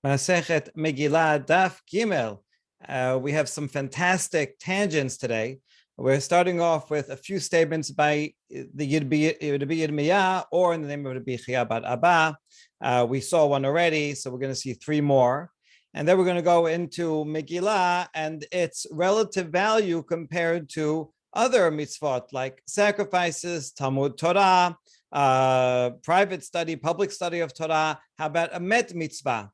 Masechet Megilah Daf Gimel. We have some fantastic tangents today. We're starting off with a few statements by the Rabbi Yirmiyah, or in the name of Rabbi Chia bar Abba. We saw one already, so we're going to see three more. And then we're going to go into Megilah and its relative value compared to other mitzvot, like sacrifices, Talmud Torah, private study, public study of Torah. How about a met mitzvah?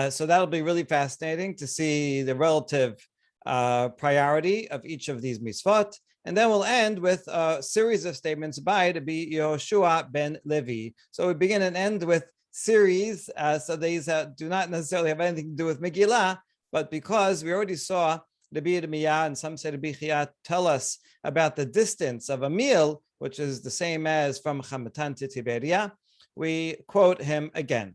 So that'll be really fascinating to see the relative priority of each of these mitzvot. And then we'll end with a series of statements by Rabbi Yehoshua ben Levi. So we begin and end with series. So these do not necessarily have anything to do with Megilah, but because we already saw Rabbi Yirmiyah and some say Rabbi Chia tell us about the distance of a meal, which is the same as from Chamatan to Tiberia, we quote him again.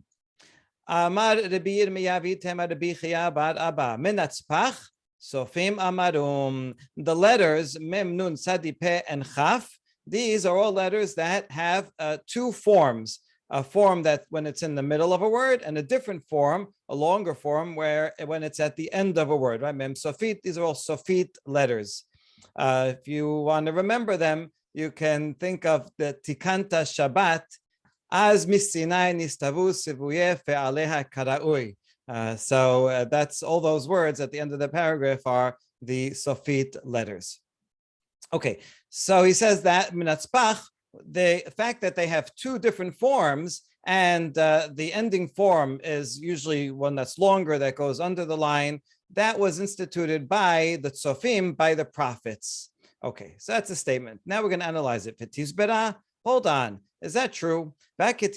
Amar Rabbi Yirmiyah vitem Rabbi Chia bar Abba menatzpach sofim amarum. The letters mem nun sadi pe and chaf. These are all letters that have two forms. A form that when it's in the middle of a word, and a different form, a longer form, where when it's at the end of a word. Right? Mem sofit. These are all sofit letters. If you want to remember them, you can think of the Tikanta Shabbat. Az misinai nistavu sivuye fe'aleha karaui. So that's all those words at the end of the paragraph are the Sofit letters. Okay, so he says that minatzpach, the fact that they have two different forms and the ending form is usually one that's longer that goes under the line, that was instituted by the Tzofim, by the prophets. Okay, so that's a statement. Now we're going to analyze it. V'tizbera, hold on. Is that true? Pasuk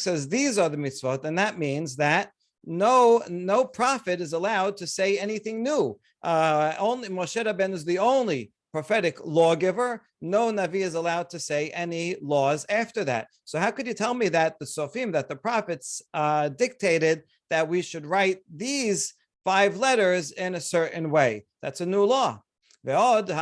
says these are the mitzvot, and that means that no prophet is allowed to say anything new. Only Moshe Rabbeinu is the only prophetic lawgiver. No Navi is allowed to say any laws after that. So how could you tell me that the Sofim, that the prophets dictated that we should write these 5 letters in a certain way? That's a new law. There's another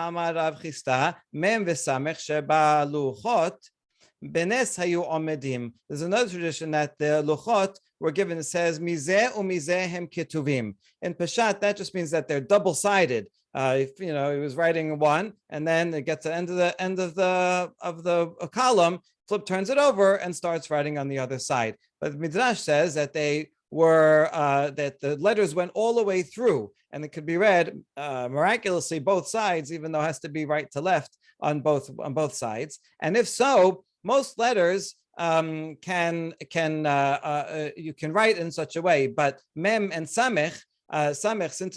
tradition that the luchot were given. It says mizeh umizeh hem ketuvim. In Peshat, that just means that they're double-sided. If he was writing one, and then it gets to the end of the column, flip turns it over and starts writing on the other side. But Midrash says that they were that the letters went all the way through, and it could be read miraculously both sides, even though it has to be right to left on both sides. And if so, most letters you can write in such a way, but mem and samech, since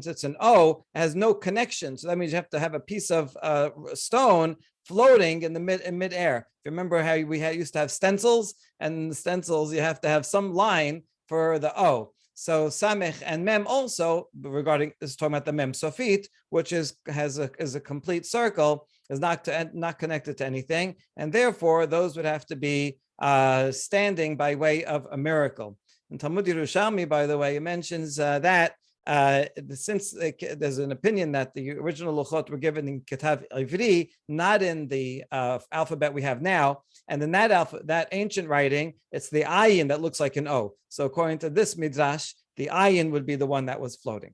it's an O, has no connection. So that means you have to have a piece of stone floating in midair. If you remember how we used to have stencils, and the stencils you have to have some line for the O. So samech and mem also, talking about the mem sofit, which is a complete circle, is not connected to anything, and therefore those would have to be standing by way of a miracle. And Talmud Yerushalmi, by the way, mentions that since there's an opinion that the original luchot were given in Ketav Ivri, not in the alphabet we have now, and in that ancient writing, it's the ayin that looks like an O. So according to this midrash, the ayin would be the one that was floating.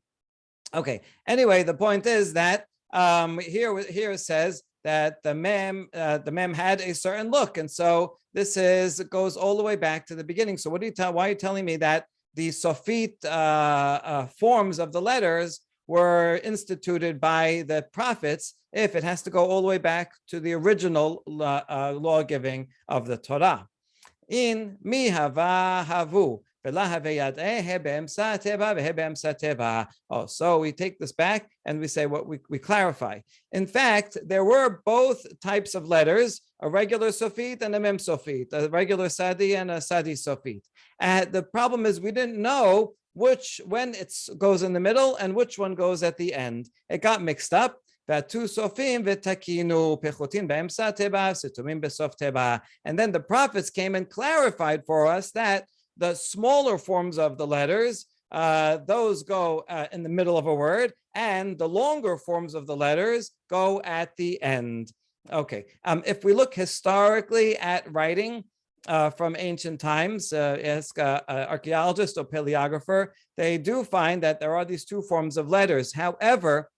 Okay. Anyway, the point is that here it says that the mem had a certain look, and so it goes all the way back to the beginning. So why are you telling me that the Sofit forms of the letters were instituted by the prophets if it has to go all the way back to the original law giving of the Torah? In mi hava havu. Oh, so we take this back and we say what we clarify. In fact, there were both types of letters, a regular sofit and a mem sofit, a regular sadi and a sadi sofit. And the problem is we didn't know when it goes in the middle and which one goes at the end. It got mixed up. And then the prophets came and clarified for us that the smaller forms of the letters, those go in the middle of a word, and the longer forms of the letters go at the end. Okay. If we look historically at writing from ancient times, ask archaeologist or paleographer, they do find that there are these two forms of letters. However,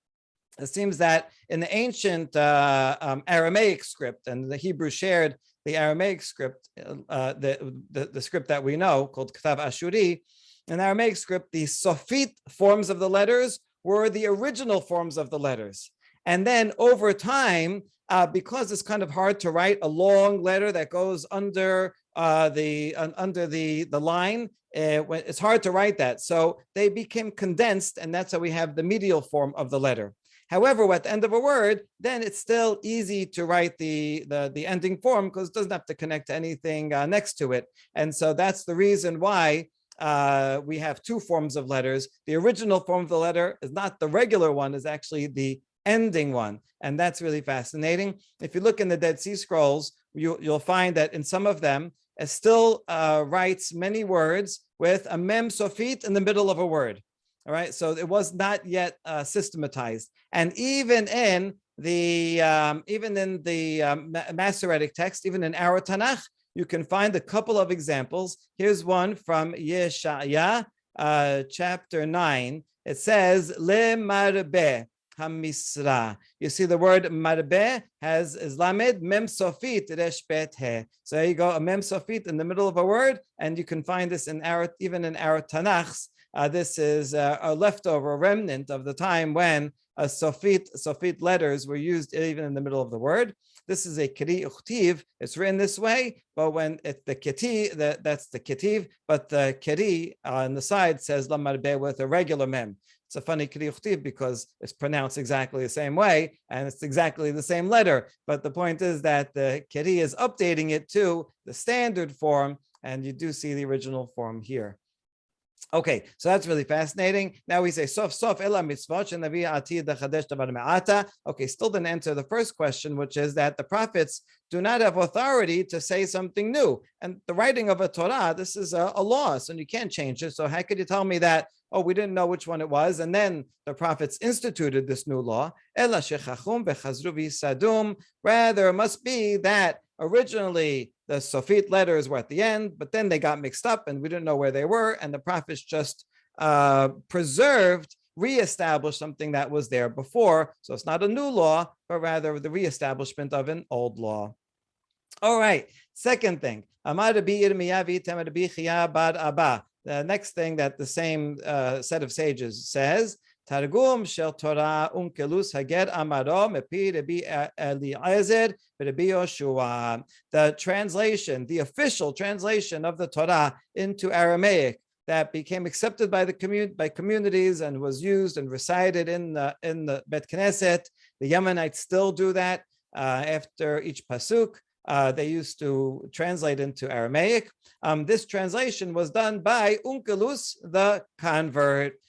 it seems that in the ancient Aramaic script, and the Hebrew shared the Aramaic script, the script that we know called Ktav Ashuri, in Aramaic script, the Sofit forms of the letters were the original forms of the letters. And then over time, because it's kind of hard to write a long letter that goes under the line, it's hard to write that. So they became condensed, and that's how we have the medial form of the letter. However, at the end of a word, then it's still easy to write the ending form because it doesn't have to connect to anything next to it. And so that's the reason why we have two forms of letters. The original form of the letter is not the regular one, is actually the ending one. And that's really fascinating. If you look in the Dead Sea Scrolls, you'll find that in some of them, it still writes many words with a mem sofit in the middle of a word. All right, so it was not yet systematized, and even in the Masoretic text, even in our Tanakh, you can find a couple of examples. Here's one from Yeshaya, chapter 9. It says le marbe hamisra. You see the word marbe is lamed mem sofit resh bet he. So there you go, a mem sofit in the middle of a word, and you can find this even in our Tanakhs. This is a leftover remnant of the time when Sofit letters were used even in the middle of the word. This is a keri uchtiv. It's written this way, but when it's the keti, that's the ketiv, but the keri on the side says lamarbe with a regular mem. It's a funny keri uchtiv because it's pronounced exactly the same way and it's exactly the same letter. But the point is that the keri is updating it to the standard form, and you do see the original form here. Okay, so that's really fascinating. Now we say sof ela mitzvot shenavi atid lechadesh davar me'ata. Okay, still didn't answer the first question, which is that the prophets do not have authority to say something new. And the writing of a Torah, this is a law, so you can't change it. So how could you tell me that, oh, we didn't know which one it was, and then the prophets instituted this new law? Ela shechachum v'chazru v'sadum. Rather, it must be that originally the Sofit letters were at the end, but then they got mixed up and we didn't know where they were, and the prophets just reestablished something that was there before. So it's not a new law, but rather the reestablishment of an old law. All right, second thing. The next thing that the same set of sages says, Targum shel Torah unkelus hager amaro mepi Rabbi Eliezer v'Rabbi Yoshua. The translation, the official translation of the Torah into Aramaic that became accepted by the communities and was used and recited in the Bet Knesset. The Yemenites still do that after each pasuk. They used to translate into Aramaic. This translation was done by Unkelus, the convert.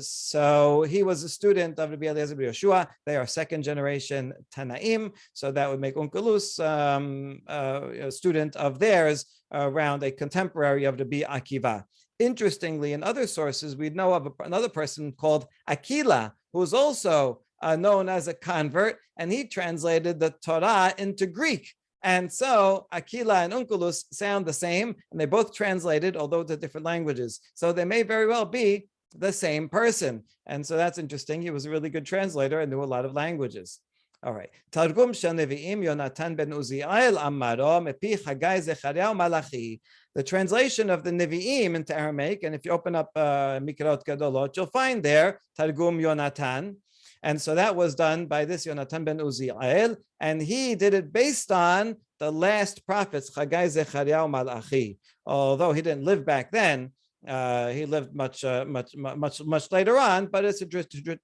So he was a student of Rabbi Eliezer ben Yoshua. They are second generation Tanaim. So that would make Unkelus a student of theirs around a contemporary of Rabbi Akiva. Interestingly, in other sources, we know of another person called Akila, who was also known as a convert, and he translated the Torah into Greek. And so Akila and Unkelus sound the same, and they both translated, although to different languages. So they may very well be the same person. And so that's interesting. He was a really good translator and knew a lot of languages. All right. Targum shel Nevi'im Yonatan ben Uziel Amaro mepi Chagai Zechariah Malachi. The translation of the Nevi'im into Aramaic, and if you open up Mikrot Gadolot, you'll find there Targum Yonatan. And so that was done by this Yonatan ben Uziel, and he did it based on the last prophets, Chagai, Zechariah, Malachi. Although he didn't live back then, he lived much later on, but it's a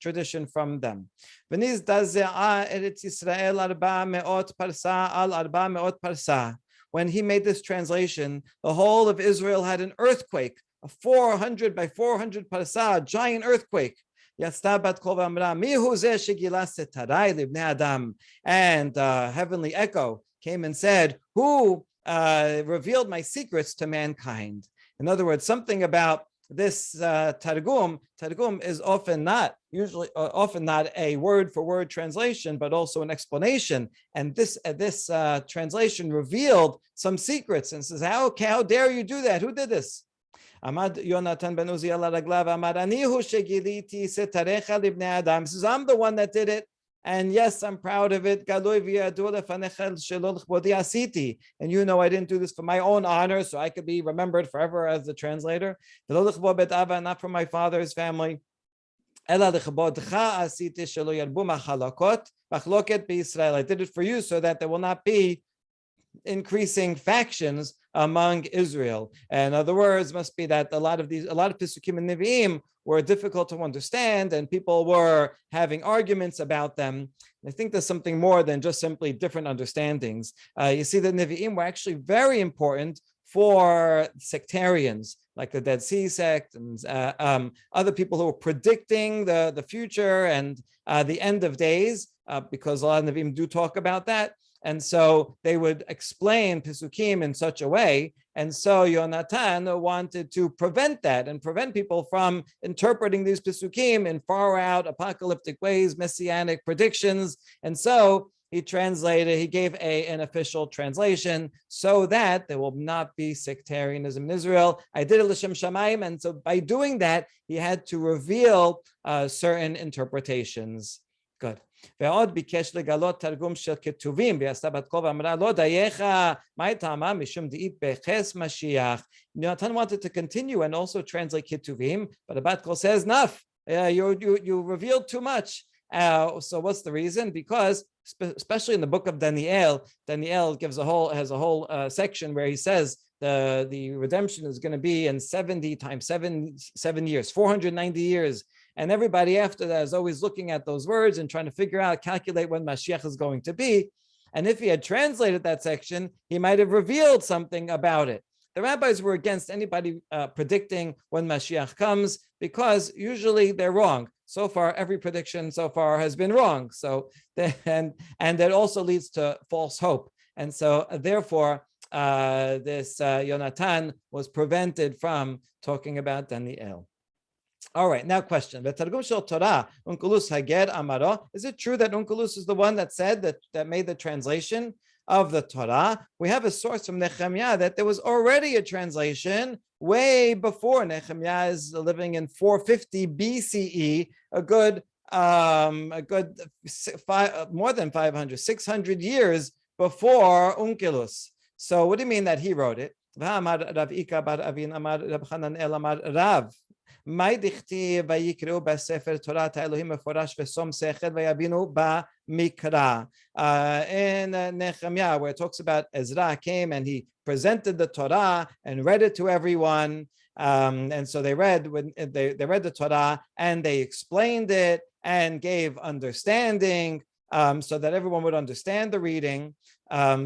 tradition from them. When he made this translation, the whole of Israel had an earthquake, a 400 by 400 parsa, giant earthquake. And heavenly echo came and said, who revealed my secrets to mankind? In other words, something about this targum is often not a word-for-word translation, but also an explanation. And this translation revealed some secrets and says, how dare you do that? Who did this? Amad Yonatan ben Uzi ala raglav amad anihu shegiliti setarecha libnei adam. Says, I'm the one that did it. And yes, I'm proud of it. And you know I didn't do this for my own honor, so I could be remembered forever as the translator. Not from my father's family. I did it for you so that there will not be increasing factions among Israel. In other words, must be that a lot of Pesukim and Nevi'im were difficult to understand, and people were having arguments about them. I think there's something more than just simply different understandings. You see, the Nevi'im were actually very important for sectarians, like the Dead Sea sect and other people who were predicting the future and the end of days, because a lot of Nevi'im do talk about that. And so they would explain Pesukim in such a way. And so Yonatan wanted to prevent that and prevent people from interpreting these Pesukim in far out apocalyptic ways, messianic predictions. And so he gave an official translation so that there will not be sectarianism in Israel. I did it l'shem shamayim. And so by doing that, he had to reveal certain interpretations. Good. ועוד ביקש לגלות תרגום של כתובים, ועשתה בת קול ואמרה לא דייך, מה טעמה משום דאית בחס משיח. Yonatan wanted to continue and also translate ketuvim, but the bat kol says, enough, you revealed too much. So what's the reason? Because especially in the book of Daniel has a whole section where he says the redemption is going to be in 70 times 7 years, 490 years. And everybody after that is always looking at those words and trying to calculate when Mashiach is going to be. And if he had translated that section, he might have revealed something about it. The rabbis were against anybody predicting when Mashiach comes because usually they're wrong. So far, every prediction so far has been wrong. So, and that also leads to false hope. And so, therefore, this Yonatan was prevented from talking about Daniel. All right, now question. Is it true that Unkelus is the one that said that made the translation of the Torah? We have a source from Nehemiah that there was already a translation way before. Nehemiah is living in 450 BCE, more than 500, 600 years before Unkelus. So what do you mean that he wrote it? מה דכתיב ויקראו בספר תורת האלוהים מפורש ושום שכל ויבינו במקרא. In Nehemiah, where it talks about Ezra came and he presented the Torah and read it to everyone, and so they read the Torah and they explained it and gave understanding, so that everyone would understand the reading.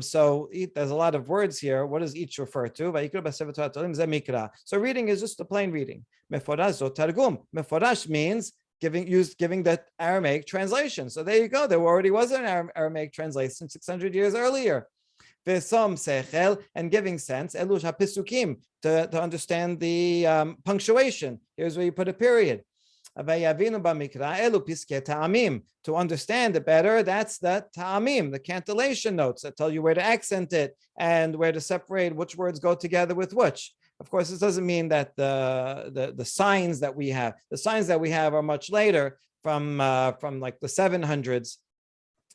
So there's a lot of words here. What does each refer to? So reading is just a plain reading. Meforash targum. Meforash means giving the Aramaic translation. So there you go. There already was an Aramaic translation 600 years earlier. Vesom sechel, and giving sense. Elush hapesukim, to understand the punctuation. Here's where you put a period. To understand it better, that's the ta'amim, the cantillation notes that tell you where to accent it and where to separate which words go together with which. Of course, this doesn't mean that the signs that we have are much later from like the 700s.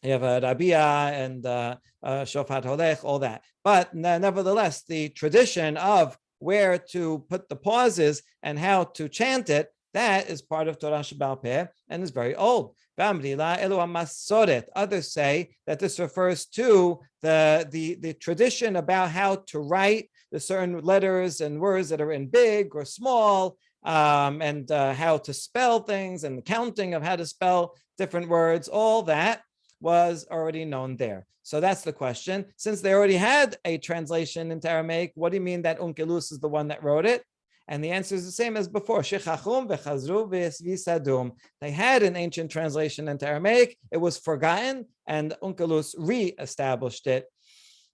You have Rabia and Shofat Holech, all that. But nevertheless, the tradition of where to put the pauses and how to chant it, that is part of Torah Sheba'al Peh and is very old. Others say that this refers to the tradition about how to write the certain letters and words that are in big or small, and how to spell things and the counting of how to spell different words. All that was already known there. So that's the question. Since they already had a translation into Aramaic, what do you mean that Unkelus is the one that wrote it? And the answer is the same as before. They had an ancient translation into Aramaic. It was forgotten, and Unkelus re-established it.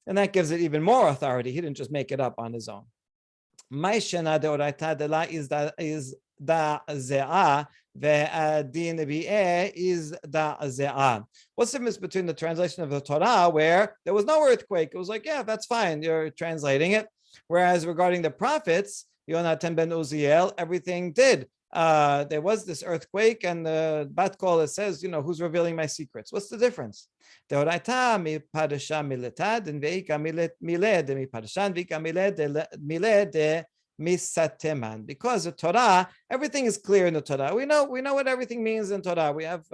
And that gives it even more authority. He didn't just make it up on his own. My shena deoraita dela is da ze'ah, ve'adin bi'eh is da ze'ah. What's the difference between the translation of the Torah, where there was no earthquake? It was like, yeah, that's fine, you're translating it. Whereas regarding the prophets, Yonatan ben Uziel, everything did. There was this earthquake, and the Bat Kol says, who's revealing my secrets? What's the difference? Deoraita mi padasha miletad, and veika miled mi padashan, veika miled de misateman. Because the Torah, everything is clear in the Torah. We know what everything means in Torah. We have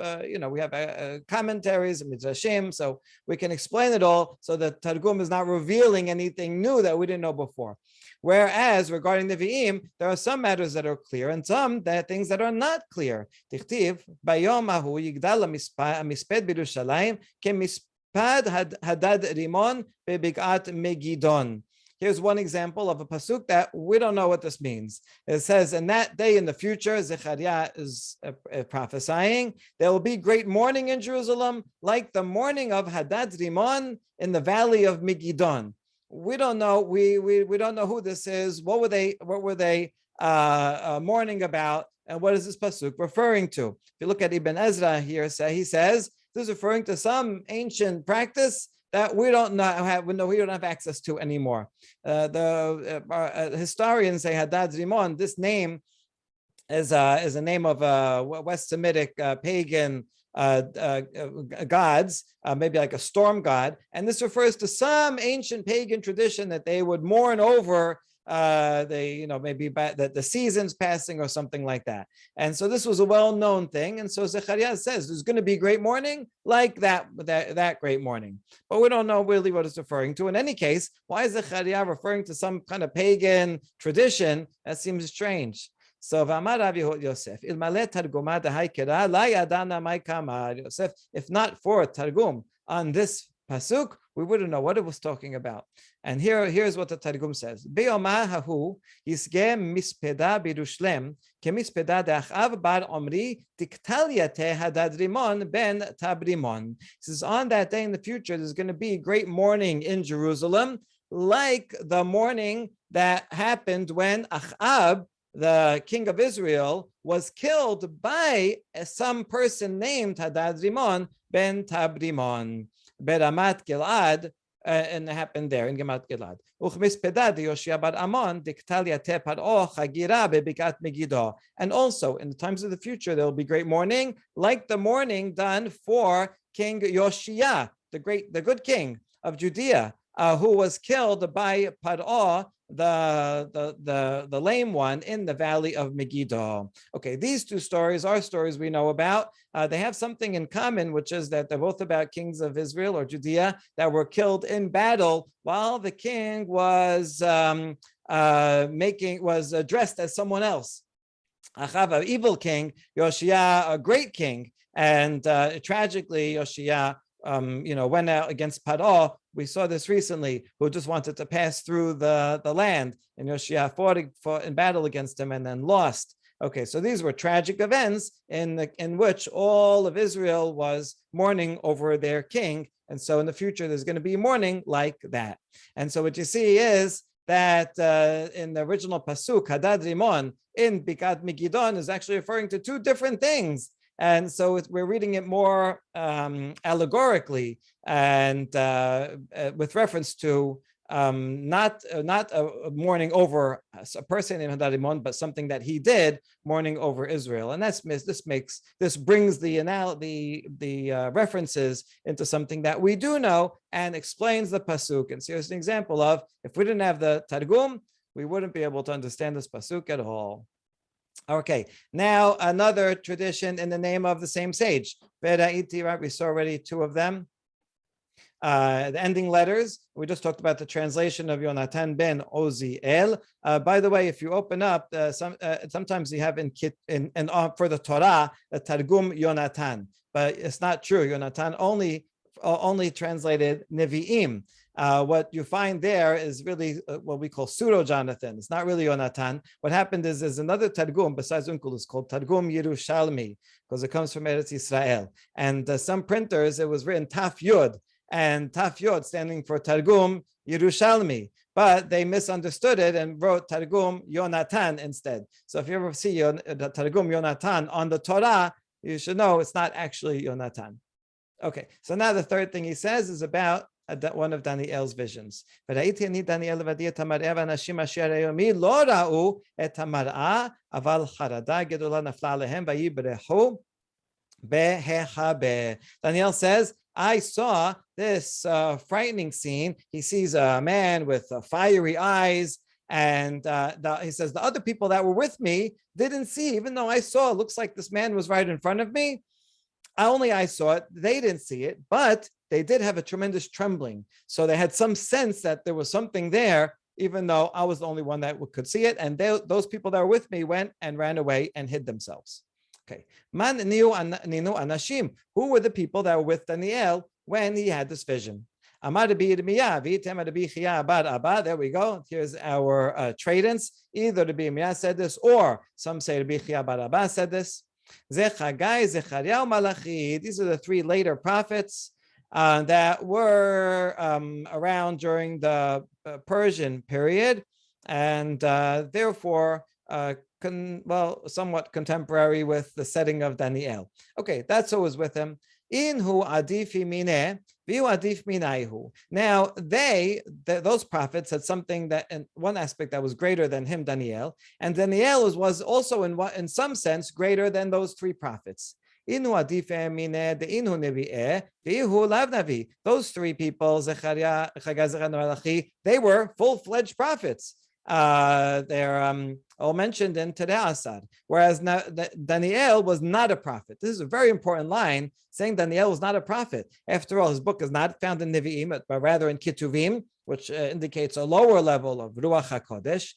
commentaries and midrashim, so we can explain it all. So the Targum is not revealing anything new that we didn't know before. Whereas regarding the Nevi'im, there are some matters that are clear and some things that are not clear. Tichtiv, bayom ahu yigdal misped b'Yerushalayim kemispad hadad rimon bebigat Megidon. Here's one example of a pasuk that we don't know what this means. It says, in that day in the future, Zechariah is prophesying, there will be great mourning in Jerusalem, like the mourning of Hadad Rimon in the valley of Megidon. We don't know. We don't know who this is. What were they mourning about? And what is this pasuk referring to? If you look at Ibn Ezra here, he says this is referring to some ancient practice that we don't we don't have access to anymore. The historians say Hadad Rimon. This name is a name of West Semitic pagan gods, maybe like a storm god, and this refers to some ancient pagan tradition that they would mourn over maybe the seasons passing or something like that. And so this was a well-known thing, and so Zechariah says there's going to be great mourning like that great mourning, but we don't know really what it's referring to. In any case, why is Zechariah referring to some kind of pagan tradition? That seems strange. So V'amar Rav Yosef, ilmale targuma dehaikera la yadana mai kama. Yosef, if not for Targum on this pasuk, we wouldn't know what it was talking about. And here's what the Targum says: Be'omah hahu yisge mispeda b'Yerushalem kemispeda de'achav bar Omri tiktal yateh Hadad Rimon ben Tabrimon. He says, on that day in the future, there's going to be great mourning in Jerusalem, like the mourning that happened when Achab, the king of Israel, was killed by some person named Hadad Rimon ben Tabrimon, Beramat Gilad, and it happened there in Gemat Gilad. And also in the times of the future, there will be great mourning, like the mourning done for King Yoshia, the good king of Judea, who was killed by Paro, the lame one, in the valley of Megiddo. Okay, these two stories are stories we know about. They have something in common, which is that they're both about kings of Israel or Judea that were killed in battle while the king was dressed as someone else. Achav, an evil king; Yoshia, a great king. And tragically, Yoshia went out against Paro. We saw this recently, who just wanted to pass through the land, and Yoshia fought in battle against him and then lost. Okay, so these were tragic events in which all of Israel was mourning over their king, and so in the future there's going to be mourning like that. And so what you see is that in the original pasuk, Hadad Rimon in Bikat Megidon is actually referring to two different things. And so we're reading it more allegorically and with reference to not a mourning over a person named Hadad Rimon, but something that he did, mourning over Israel. And this brings the references into something that we do know and explains the pasuk. And so here's an example of, if we didn't have the Targum, we wouldn't be able to understand this pasuk at all. Okay, now another tradition in the name of the same sage. We saw already two of them. The ending letters. We just talked about the translation of Yonatan ben Oziel. By the way, if you open up, sometimes you have for the Torah the Targum Yonatan, but it's not true. Yonatan only translated Nevi'im. What you find there is really what we call pseudo-Jonathan. It's not really Yonatan. What happened is there's another Targum besides Unkel, is called Targum Yerushalmi, because it comes from Eretz Yisrael. And some printers, it was written Taf Yud, and Taf Yod standing for Targum Yerushalmi. But they misunderstood it and wrote Targum Yonatan instead. So if you ever see the Targum Yonatan on the Torah, you should know it's not actually Yonatan. Okay, so now the third thing he says is about one of Daniel's visions. Daniel says, I saw this frightening scene. He sees a man with fiery eyes, and he says, the other people that were with me didn't see, even though I saw, it looks like this man was right in front of me. Only I saw it. They didn't see it, but they did have a tremendous trembling. So they had some sense that there was something there, even though I was the only one that could see it. And those people that were with me went and ran away and hid themselves. Okay. Man niu anashim. Who were the people that were with Daniel when he had this vision? There we go. Here's our tradents. Either the Yirmiyah said this, or some say Rabbi Chia bar Abba said this. These are the three later prophets that were around during the Persian period, and therefore somewhat contemporary with the setting of Daniel. Okay, that's who was with him. Inhu adifi mineh, viu adif minaihu. Now those prophets had something that, in one aspect, that was greater than him, Daniel, and Daniel was also in some sense greater than those three prophets. Inhu adif mineh, the inhu nevi'eh, vihu lav navi. Those three people, Zechariah, Chaggai, Malachi, they were full-fledged prophets. They're all mentioned in Tereh Asad, whereas Daniel was not a prophet. This is a very important line, saying Daniel was not a prophet. After all, his book is not found in Nevi'im, but rather in Ketuvim, which indicates a lower level of Ruach HaKodesh.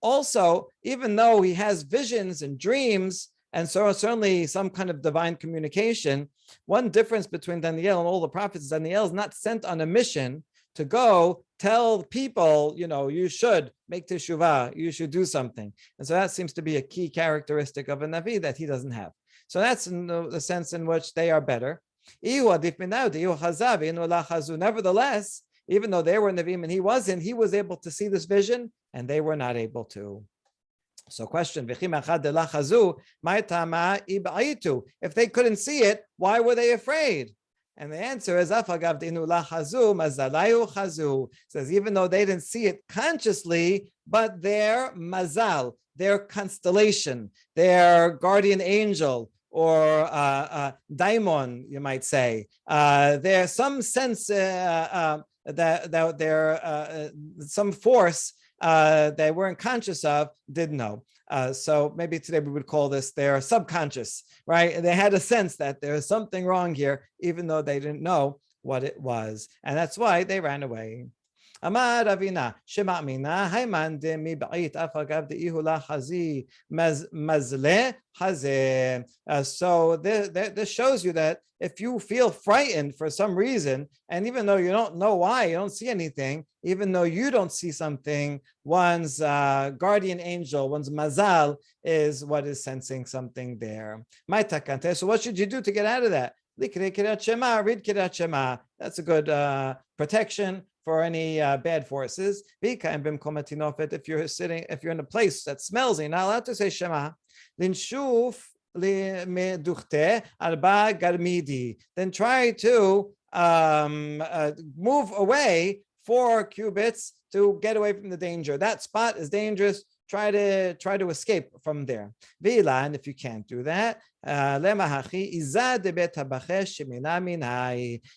Also, even though he has visions and dreams, and so certainly some kind of divine communication, one difference between Daniel and all the prophets is Daniel is not sent on a mission to go tell people, you should make teshuvah, you should do something. And so that seems to be a key characteristic of a Navi that he doesn't have. So that's in the sense in which they are better. Nevertheless, even though they were Navim and he wasn't, he was able to see this vision and they were not able to. So question, if they couldn't see it, why were they afraid? And the answer is, says even though they didn't see it consciously, but their mazal, their constellation, their guardian angel, or daimon, you might say, there's some sense that there some force they weren't conscious of, did know. So maybe today we would call this their subconscious, right? They had a sense that there's something wrong here, even though they didn't know what it was. And that's why they ran away. Amar Ravina, Shema'mina, Hayman de mi ba'it afagav de ihula hazi mazle hazeh. So this shows you that if you feel frightened for some reason, and even though you don't know why, you don't see anything, even though you don't see something, one's guardian angel, one's mazal is what is sensing something there. So what should you do to get out of that? Read Kirat Shema. That's a good protection for any bad forces. If you're in a place that smells, you're not allowed to say Shema. Then try to move away 4 cubits to get away from the danger. That spot is dangerous. Try to escape from there. And if you can't do that,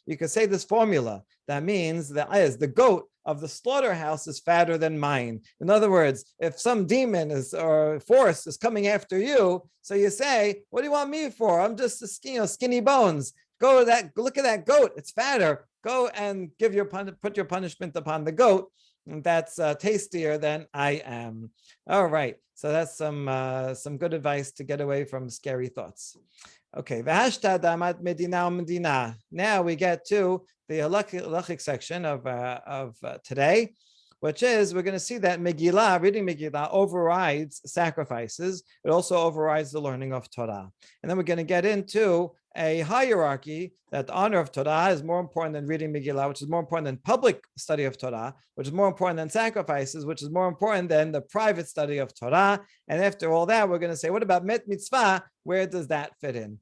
you can say this formula. That means the goat of the slaughterhouse is fatter than mine. In other words, if some demon or force is coming after you, so you say, "What do you want me for? I'm just skinny bones. Go to that. Look at that goat. It's fatter. Go and put your punishment upon the goat. That's tastier than I am." All right, so that's some good advice to get away from scary thoughts. Okay, now we get to the halachic section of today, which is we're going to see that Megilah, reading Megilah, overrides sacrifices. It also overrides the learning of Torah. And then we're going to get into a hierarchy that the honor of Torah is more important than reading Megillah, which is more important than public study of Torah, which is more important than sacrifices, which is more important than the private study of Torah. And after all that, we're going to say, what about met mitzvah? Where does that fit in?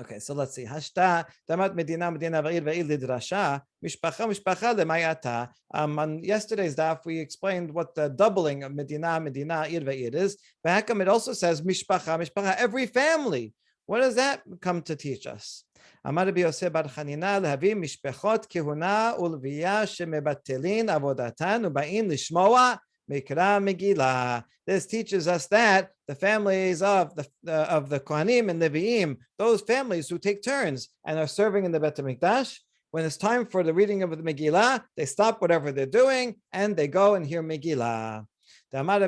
Okay, so let's see. Hashta damat medina va'ir va'ir lidrasha mishpacha lemayata. On yesterday's daf, we explained what the doubling of medina ir va'ir is. But how come it also says mishpacha, every family? What does that come to teach us? Amar Rabbi Yosef bar Chanina lehavi mishpechot kehuna ulviya shemebatelin avodatan uba'in lishmoa mikra Megilah. This teaches us that the families of the Kohanim and Leviim, those families who take turns and are serving in the Bet HaMikdash, when it's time for the reading of the Megillah, they stop whatever they're doing and they go and hear Megillah. Right,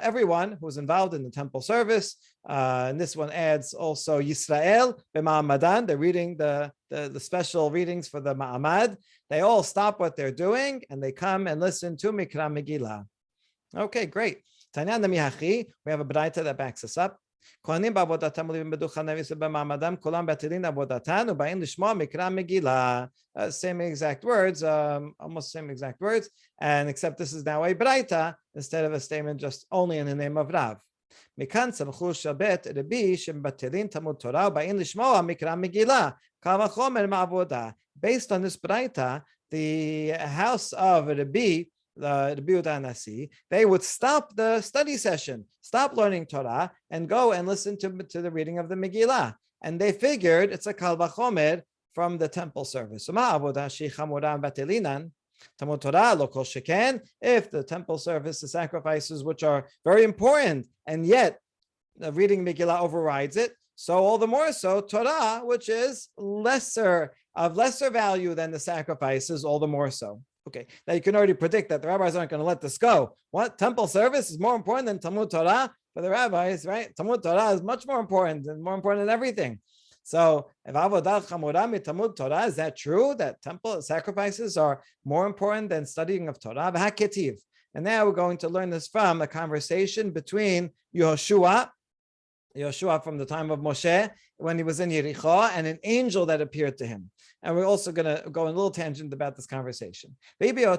everyone who's involved in the temple service, and this one adds also Yisrael b'ma'amadan. They're reading the special readings for the ma'amad. They all stop what they're doing and they come and listen to Mikra Megilah. Okay, great. Tanya Namihachi, we have a braita that backs us up. Kohanim ba'avodatam living b'duchan b'ma'amadam kolam batilin avodatanu ba'in lishma mikra Megilah. Same exact words, almost same exact words, and except this is now a braita instead of a statement just only in the name of Rav. Mikan samchu shabet Rabbi shembatilin tamud Torah ba'in lishma mikra Megilah kama chomer ma'avoda. Based on this braita, the house of Rabbi they would stop the study session, stop learning Torah, and go and listen to the reading of the Megillah. And they figured it's a kal vachomer from the temple service. If the temple service, the sacrifices, which are very important, and yet the reading Megillah overrides it, so all the more so Torah, which is lesser value than the sacrifices, all the more so. Okay, now you can already predict that the rabbis aren't going to let this go. What? Temple service is more important than Talmud Torah for the rabbis, right? Talmud Torah is much more important than everything. So, if avodah chamura mitamud Torah, is that true? That temple sacrifices are more important than studying of Torah? V'haketiv. And now we're going to learn this from a conversation between Yehoshua from the time of Moshe, when he was in Yericho, and an angel that appeared to him. And we're also going to go on a little tangent about this conversation. Before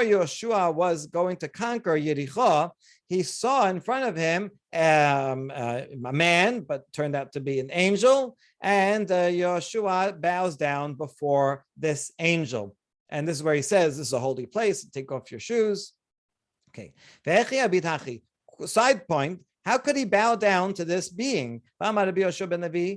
Yehoshua was going to conquer Yericho, he saw in front of him a man, but turned out to be an angel, and Yehoshua bows down before this angel. And this is where he says, this is a holy place, take off your shoes. Okay. Side point, how could he bow down to this being? Rabbi Yoshua ben Levi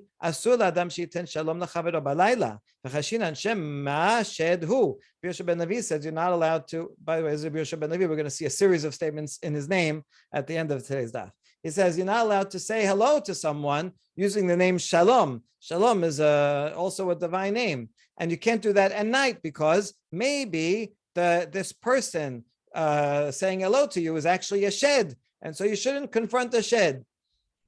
says you're not allowed to, by the way, Rabbi Yoshua ben Levi, we're going to see a series of statements in his name at the end of today's daf. He says you're not allowed to say hello to someone using the name Shalom. Shalom is also a divine name. And you can't do that at night because maybe this person saying hello to you is actually a shed. And so you shouldn't confront a shed.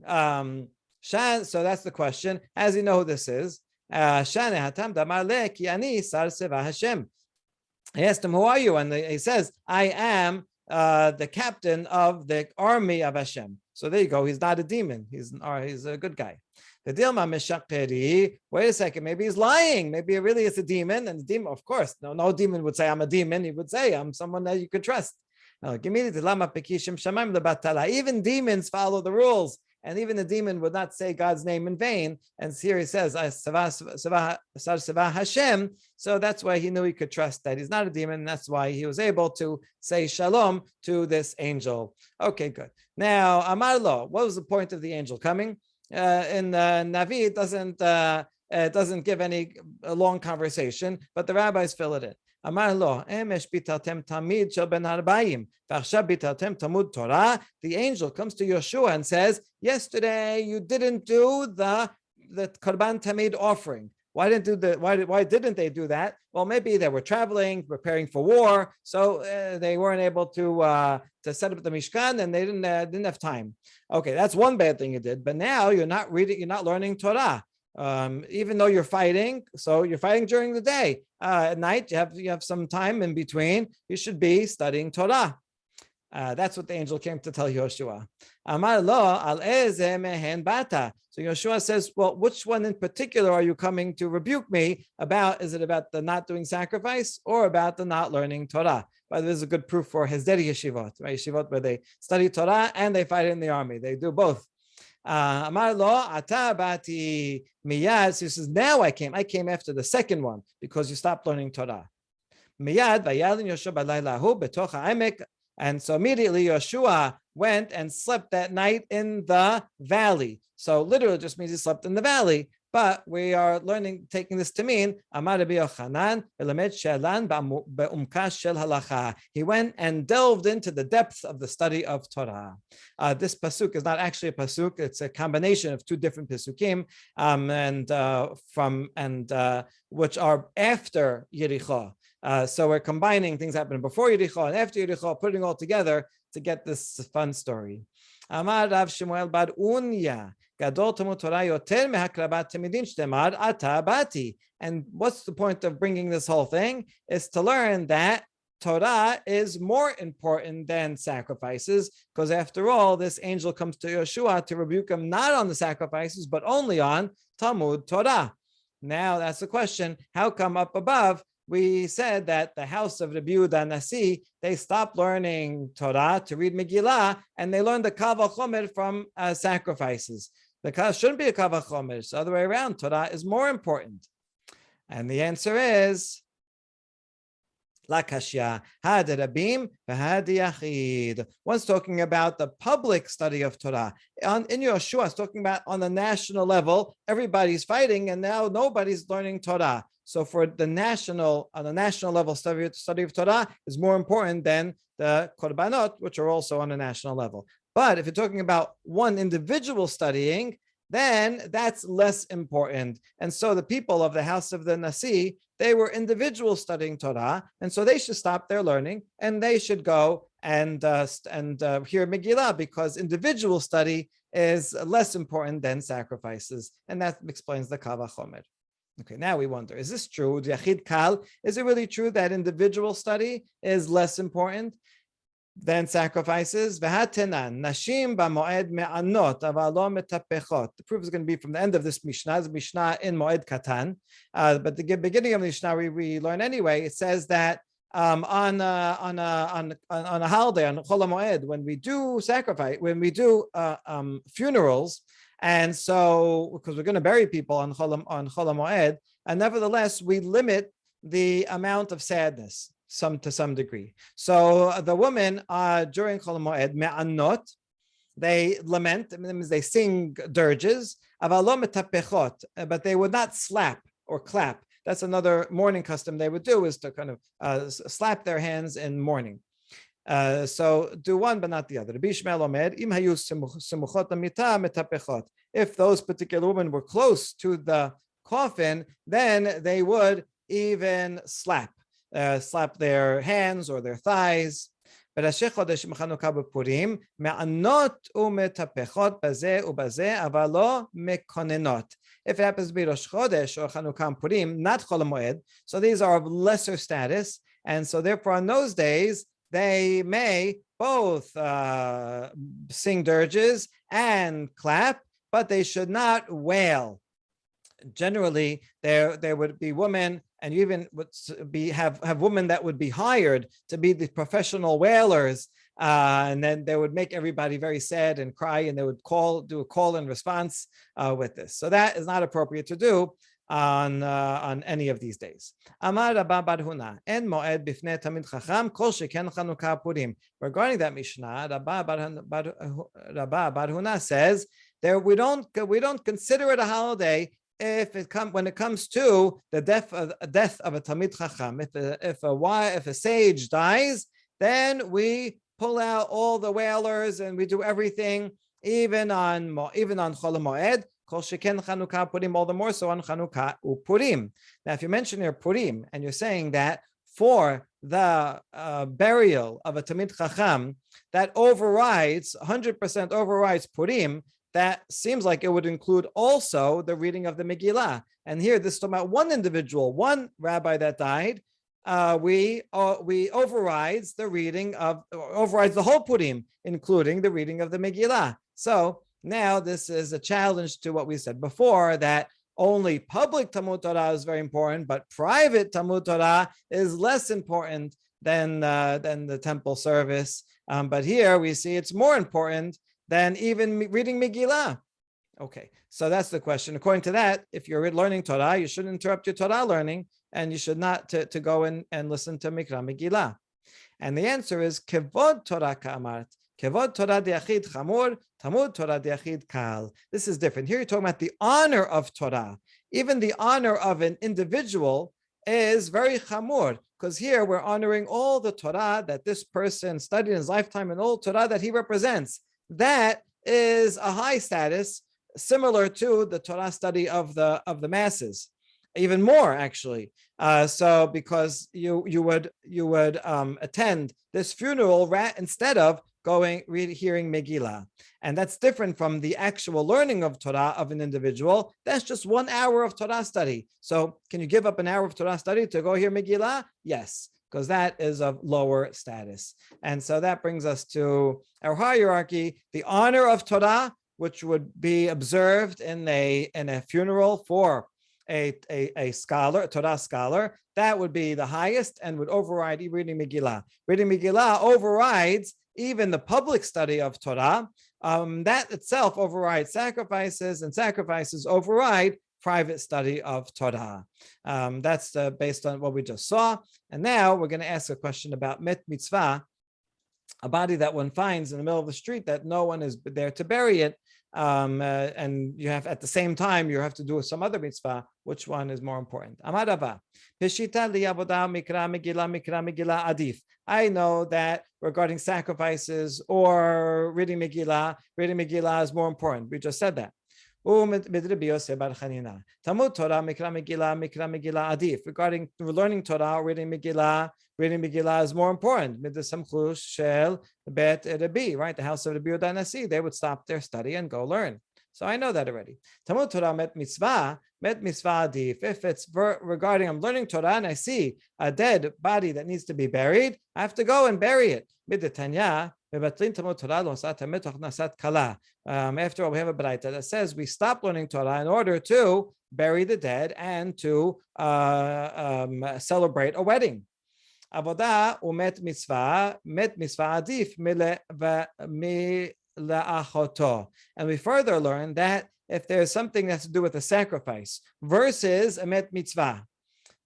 So that's the question. How does he know who this is? He asked him, who are you? And he says, I am the captain of the army of Hashem. So there you go. He's not a demon. He's a good guy. Wait a second. Maybe he's lying. Maybe it really is a demon. And the demon, of course, no demon would say I'm a demon. He would say I'm someone that you could trust. Even demons follow the rules, and even the demon would not say God's name in vain. And here he says, Hashem. So that's why he knew he could trust that he's not a demon. And that's why he was able to say shalom to this angel. Okay, good. Now, Amar lo, what was the point of the angel coming? In Navi, it doesn't give any long conversation, but the rabbis fill it in. Amar lo, emesh bitaltem tamid shel ben harbayim, v'achshav bitaltem tamud Torah. The angel comes to Yehoshua and says, yesterday you didn't do the korban tamid offering. Why didn't they do that? Well, maybe they were traveling, preparing for war, so they weren't able to set up the Mishkan, and they didn't have time. Okay, that's one bad thing you did. But now you're not learning Torah. even though you're fighting. So you're fighting during the day. At night, you have some time in between. You should be studying Torah. That's what the angel came to tell Yoshua. Amar lo al eze mehen bata. So Yoshua says, well, which one in particular are you coming to rebuke me about? Is it about the not doing sacrifice or about the not learning Torah? But there's a good proof for Hesderi yeshivot, right? Yeshivot where they study Torah and they fight in the army. They do both. Amar lo ata bati miyad. So he says, now I came after the second one because you stopped learning Torah. Miyad vayalin Yoshua balaylahu betoch ha'emek. And so immediately Yoshua went and slept that night in the valley. So literally just means he slept in the valley. But we are taking this to mean, he went and delved into the depths of the study of Torah. This pasuk is not actually a pasuk; it's a combination of two different pasukim, which are after Yericho. So we're combining things happening before Yericho and after Yericho, putting all together to get this fun story. Amar Rav Shemuel bar Unya. And what's the point of bringing this whole thing? Is to learn that Torah is more important than sacrifices, because after all, this angel comes to Yoshua to rebuke him not on the sacrifices, but only on Talmud Torah. Now that's the question. How come up above we said that the house of Rabbi Yehuda Nasi, they stopped learning Torah to read Megilah, and they learned the Kal Vachomer from sacrifices? The Kal shouldn't be a Kal Vachomer. It's the other way around. Torah is more important. And the answer is La Kashya, Had Rabim v'Had Yachid. One's talking about the public study of Torah. In Yoshua, it's talking about on the national level, everybody's fighting, and now nobody's learning Torah. So on the national level, study of Torah is more important than the korbanot, which are also on a national level. But if you're talking about one individual studying, then that's less important. And so the people of the house of the Nasi, they were individuals studying Torah, and so they should stop their learning and they should go and hear Megilah, because individual study is less important than sacrifices, and that explains the Kal Vachomer. Okay, now we wonder, is this true? Yachid Kal, is it really true that individual study is less important than sacrifices? Nashim b'moed me'anot aval lo metapechot. The proof is going to be from the end of this Mishnah. It's Mishnah in Moed Katan, but the beginning of the Mishnah we learn anyway. It says that on a holiday, on Chol HaMoed, when we do sacrifice, when we do funerals. And so, because we're going to bury people on Chol HaMoed, and nevertheless, we limit the amount of sadness to some degree. So the women during Chol HaMoed, me'anot, they lament, it means they sing dirges, aval lo metapechot, but they would not slap or clap. That's another mourning custom they would do, is to kind of slap their hands in mourning. So do one but not the other. If those particular women were close to the coffin, then they would even slap their hands or their thighs. If it happens to be Rosh Chodesh or Chanukah Purim, not Chol HaMoed, so these are of lesser status, and so therefore on those days they may both sing dirges and clap, but they should not wail. Generally, there would be women, and you even would have women that would be hired to be the professional wailers, and then they would make everybody very sad and cry, and they would do a call and response with this. So that is not appropriate to do on any of these days. Amar Rabba bar Huna, en moed bifnei tamid chacham kol sheken Chanukah Purim. Regarding that Mishnah, Rabba bar Huna says there we don't consider it a holiday when it comes to the death of a Talmid Chacham. If a sage dies, then we pull out all the wailers and we do everything, even on Chol HaMoed. Kol sheken Chanukah Purim, all the more so on Chanukah Purim. Now, if you mention here Purim and you're saying that for the burial of a Talmid Chacham, that 100% overrides Purim, that seems like it would include also the reading of the Megillah. And here, this is talking about one individual, one rabbi that died. We overrides the overrides the whole Purim, including the reading of the Megillah. So now this is a challenge to what we said before, that only public Talmud Torah is very important, but private Talmud Torah is less important than the temple service. But here we see it's more important than even reading Megillah. Okay, so that's the question. According to that, if you're learning Torah, you shouldn't interrupt your Torah learning, and you should not to go in and listen to Mikra Megillah. And the answer is Kevod Torah Ka'amart. Kevod Torah Diachid Chamur, Talmud Torah Diachid Kal. This is different. Here you're talking about the honor of Torah. Even the honor of an individual is very chamur, because here we're honoring all the Torah that this person studied in his lifetime and all Torah that he represents. That is a high status, similar to the Torah study of the masses, even more actually. So because you would attend this funeral instead of hearing Megillah, and that's different from the actual learning of Torah of an individual. That's just 1 hour of Torah study. So can you give up an hour of Torah study to go hear Megillah? Yes, because that is of lower status. And so that brings us to our hierarchy. The honor of Torah, which would be observed in a funeral for a scholar, a Torah scholar, that would be the highest and would override reading Megillah. Reading Megillah overrides even the public study of Torah. That itself overrides sacrifices, and sacrifices override private study of Torah. That's based on what we just saw. And now we're going to ask a question about met mitzvah, a body that one finds in the middle of the street that no one is there to bury it. And you have, at the same time, you have to do some other mitzvah. Which one is more important? Amar Rava, Peshita liyavodah mikra Megillah adif. I know that regarding sacrifices or reading Megillah is more important. We just said that. Talmud Torah mikra Megillah adif. Regarding learning Torah, reading Megillah is more important. Right, the house of Rabbi Yehuda Nasi, they would stop their study and go learn. So I know that already. Talmud Torah met mitzvah adif. If it's regarding I'm learning Torah and I see a dead body that needs to be buried, I have to go and bury it. After all, we have a braita that says we stop learning Torah in order to bury the dead and to celebrate a wedding. Avodah umet mitzvah adif mila'achoto. And we further learn that if there's something that has to do with a sacrifice versus a met mitzvah,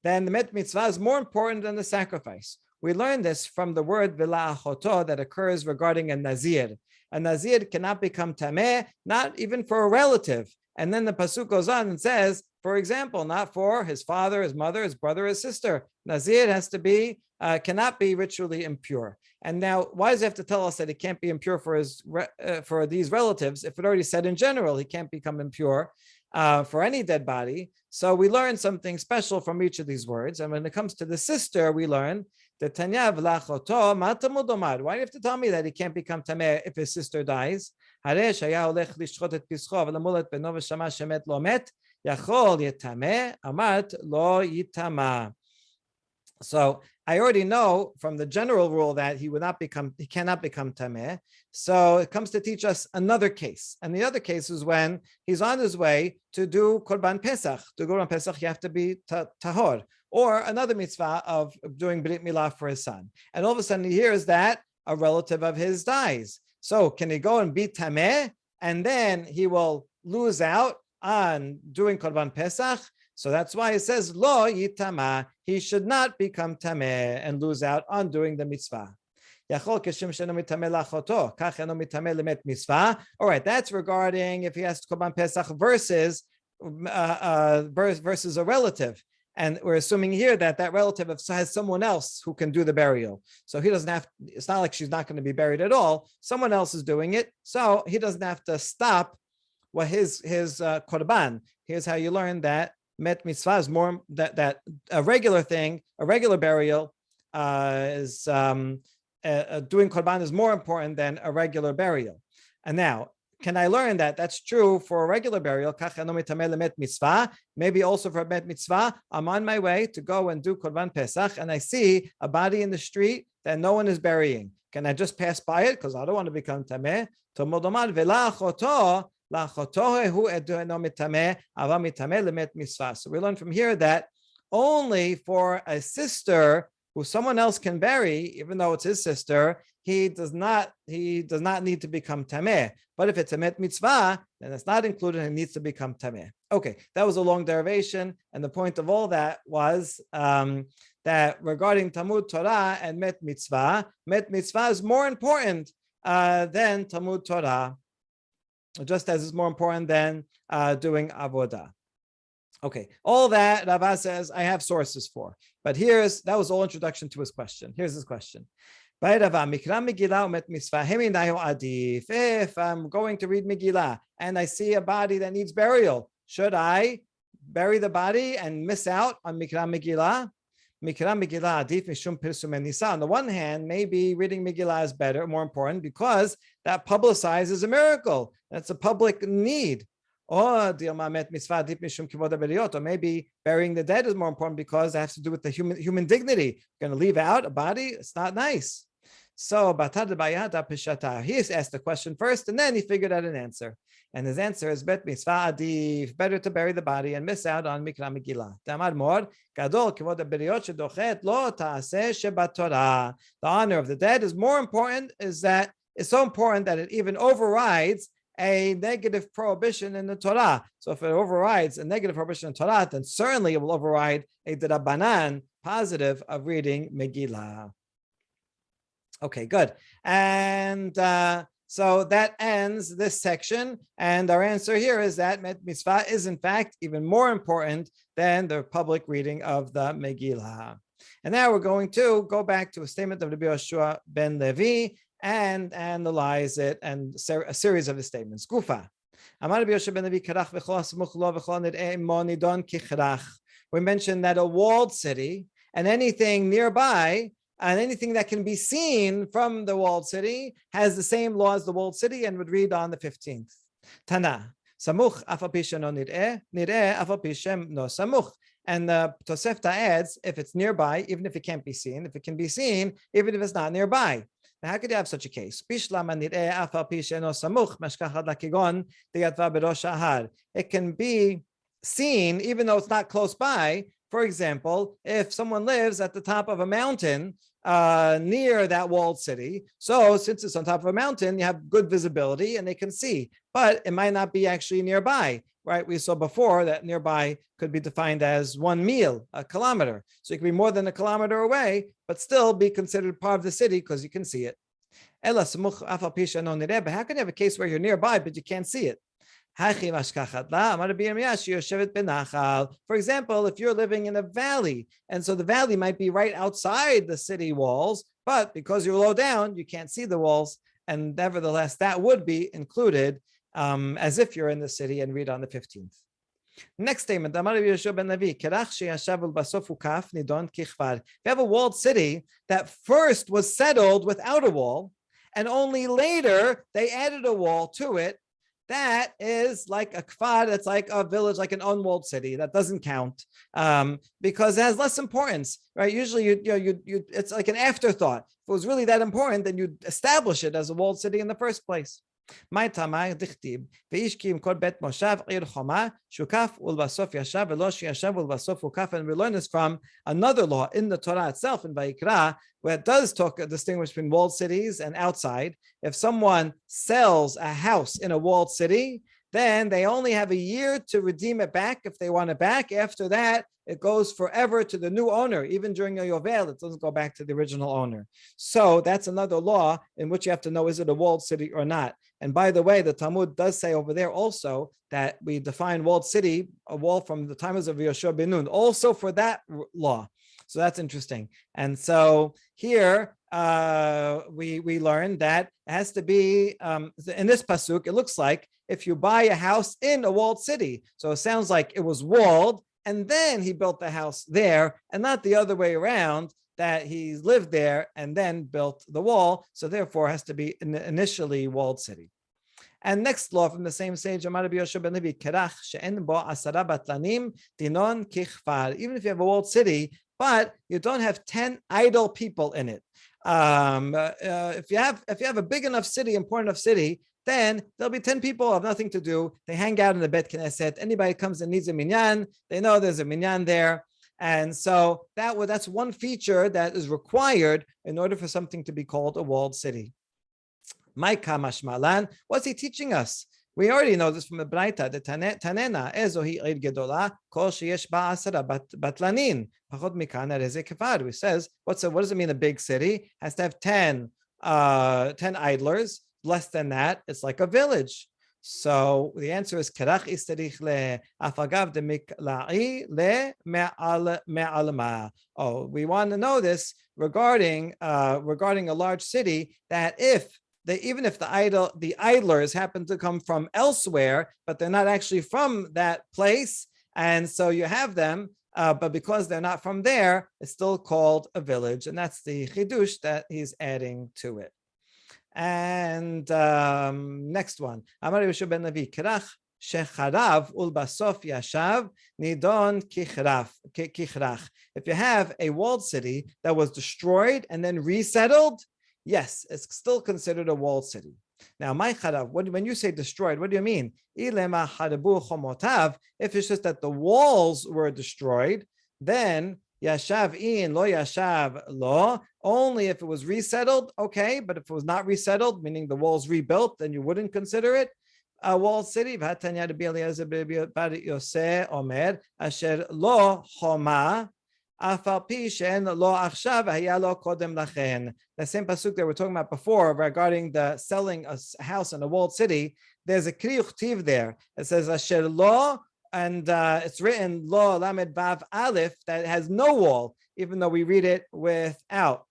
then the met mitzvah is more important than the sacrifice. We learn this from the word vila'achoto that occurs regarding a nazir. A nazir cannot become tameh, not even for a relative. And then the pasuk goes on and says, for example, not for his father, his mother, his brother, his sister. Nazir has to be, cannot be ritually impure. And now, why does he have to tell us that he can't be impure for these relatives if it already said in general he can't become impure for any dead body? So we learn something special from each of these words. And when it comes to the sister, we learn the Tanya v'lachoto matamud omad. Why do you have to tell me that he can't become tameh if his sister dies? So I already know from the general rule that he cannot become tameh. So it comes to teach us another case. And the other case is when he's on his way to do Korban Pesach. To Korban Pesach, you have to be tahor. Or another mitzvah of doing Brit Milah for his son. And all of a sudden he hears that a relative of his dies. So can he go and be tameh? And then he will lose out on doing Korban Pesach. So that's why it says, Lo yitama, he should not become tameh and lose out on doing the mitzvah. All right, that's regarding if he has Korban Pesach versus a relative. And we're assuming here that relative has someone else who can do the burial. So he doesn't have, it's not like she's not going to be buried at all. Someone else is doing it. So he doesn't have to stop his korban. Here's how you learn that met mitzvah is more, that a regular thing, a regular burial doing korban is more important than a regular burial. And now, can I learn that that's true for a regular burial? Maybe also for a met mitzvah. I'm on my way to go and do Korban Pesach, and I see a body in the street that no one is burying. Can I just pass by it because I don't want to become tameh? So we learn from here that only for a sister who someone else can bury, even though it's his sister, he does not need to become tameh. But if it's a met mitzvah, then it's not included and needs to become tameh. Okay, that was a long derivation, and the point of all that was that regarding Talmud Torah and met mitzvah is more important than Talmud Torah, just as it's more important than doing avodah. Okay, all that Rava says I have sources for, but that was all introduction to his question. Here's his question. If I'm going to read Megilah and I see a body that needs burial, should I bury the body and miss out on Mikra Megilah? On the one hand, maybe reading Megillah is better, more important, because that publicizes a miracle. That's a public need. Or maybe burying the dead is more important because it has to do with the human dignity. You're going to leave out a body, it's not nice. So he asked the question first, and then he figured out an answer. And his answer is bet mitzvah adif, better to bury the body and miss out on Mikra Megillah. The honor of the dead is more important, it's so important that it even overrides a negative prohibition in the Torah. So if it overrides a negative prohibition in Torah, then certainly it will override a D'Rabbanan positive of reading Megillah. Okay, good. And so that ends this section. And our answer here is that met mitzvah is in fact even more important than the public reading of the Megillah. And now we're going to go back to a statement of Rabbi Yoshua ben Levi and analyze it and a series of the statements. Gufa. We mentioned that a walled city and anything nearby and anything that can be seen from the walled city has the same law as the walled city and would read on the 15th. Tana. Samuch afal pi sheno nir'eh, nir'eh afal pi shem no samuch. And the Tosefta adds, if it's nearby, even if it can't be seen, if it can be seen, even if it's not nearby. Now, how could you have such a case? It can be seen even though it's not close by. For example, if someone lives at the top of a mountain near that walled city, so since it's on top of a mountain, you have good visibility and they can see, but it might not be actually nearby, right? We saw before that nearby could be defined as 1 mil, a kilometer. So it could be more than a kilometer away, but still be considered part of the city because you can see it. But how can you have a case where you're nearby, but you can't see it? For example, if you're living in a valley, and so the valley might be right outside the city walls, but because you're low down, you can't see the walls, and nevertheless, that would be included as if you're in the city and read on the 15th. Next statement, if you have a walled city that first was settled without a wall, and only later they added a wall to it, that is like a kfar, that's like a village, like an unwalled city. That doesn't count because it has less importance, right? Usually, it's like an afterthought. If it was really that important, then you'd establish it as a walled city in the first place. And we learn this from another law in the Torah itself in Vayikra, where it does distinguish between walled cities and outside. If someone sells a house in a walled city, then they only have a year to redeem it back if they want it back. After that, it goes forever to the new owner. Even during a Yovel, it doesn't go back to the original owner. So that's another law in which you have to know, is it a walled city or not? And by the way, the Talmud does say over there also that we define walled city, a wall from the times of Yoshua ben Nun, also for that law. So that's interesting. And so here we learn that it has to be, in this pasuk, it looks like if you buy a house in a walled city. So it sounds like it was walled, and then he built the house there, and not the other way around, that he lived there and then built the wall. So therefore, it has to be an initially walled city. And next law from the same sage, Amar Rabbi Yoshua ben Levi, Kerach she'en bo asara batlanim dinon kichfar. Even if you have a walled city, but you don't have 10 idle people in it. If you have a big enough city, important enough city, then there'll be 10 people who have nothing to do. They hang out in the Bet Knesset. Anybody comes and needs a minyan, they know there's a minyan there. And so that's one feature that is required in order for something to be called a walled city. Maika mashmalan, what's he teaching us? We already know this from the Braita, the Tanena, Ezohi Eid Gedola, Kol Sheyesh Ba'asara Batlanin, Pachot Mikan Ereze Kefar. He says, what does it mean a big city? It has to have 10 idlers. Less than that, it's like a village. So the answer is Kerach isterich le afagav de mikla'i le me'alma. Oh, we want to know this regarding a large city, that even if the idlers happen to come from elsewhere, but they're not actually from that place, and so you have them, but because they're not from there, it's still called a village, and that's the chidush that he's adding to it. And next one, Amar Yoshua ben Levi, Kerach shecharav ulbasof yashav nidon kichrach. If you have a walled city that was destroyed and then resettled, yes, it's still considered a walled city. Now, my charav, when you say destroyed, what do you mean? Ilema harabu chomotav. If it's just that the walls were destroyed, then Yashav in lo yashav lo, only if it was resettled, okay, but if it was not resettled, meaning the walls rebuilt, then you wouldn't consider it a walled city. V'hatanya Rabbi Eliezer bar Yoseh omer asher lo choma afal pi she'en lo achshav haya lo kodem lachen. The same pasuk that we're talking about before regarding the selling a house in a walled city, there's a kriyuch tiv there. It says asher lo, and it's written lo lamed vav aleph, that has no wall, even though we read it without,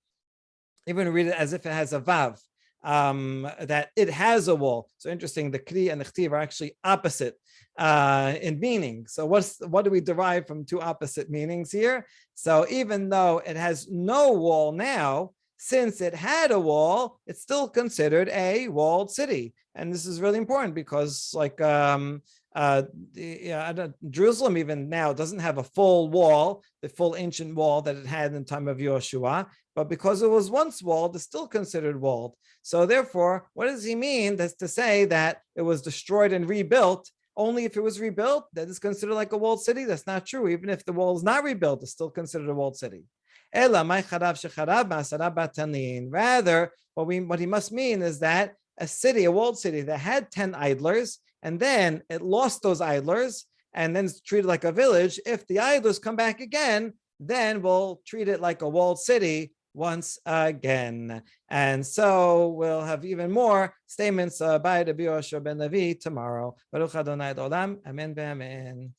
even we read it as if it has a vav, that it has a wall. So interesting, the kri and the chtiv are actually opposite in meaning. So what do we derive from two opposite meanings here? So even though it has no wall now, since it had a wall, it's still considered a walled city. And this is really important because, like, Jerusalem even now doesn't have a full wall, the full ancient wall that it had in the time of Yoshua, but because it was once walled, it's still considered walled. So therefore, what does he mean? That's to say that it was destroyed and rebuilt. Only if it was rebuilt, that is considered like a walled city. That's not true. Even if the wall is not rebuilt, it's still considered a walled city. Rather, what he must mean is that a walled city that had 10 idlers, and then it lost those idlers, and then it's treated like a village. If the idlers come back again, then we'll treat it like a walled city once again. And so we'll have even more statements by Rabbi Yoshua ben Levi tomorrow. Baruch Adonai Olam. Amen.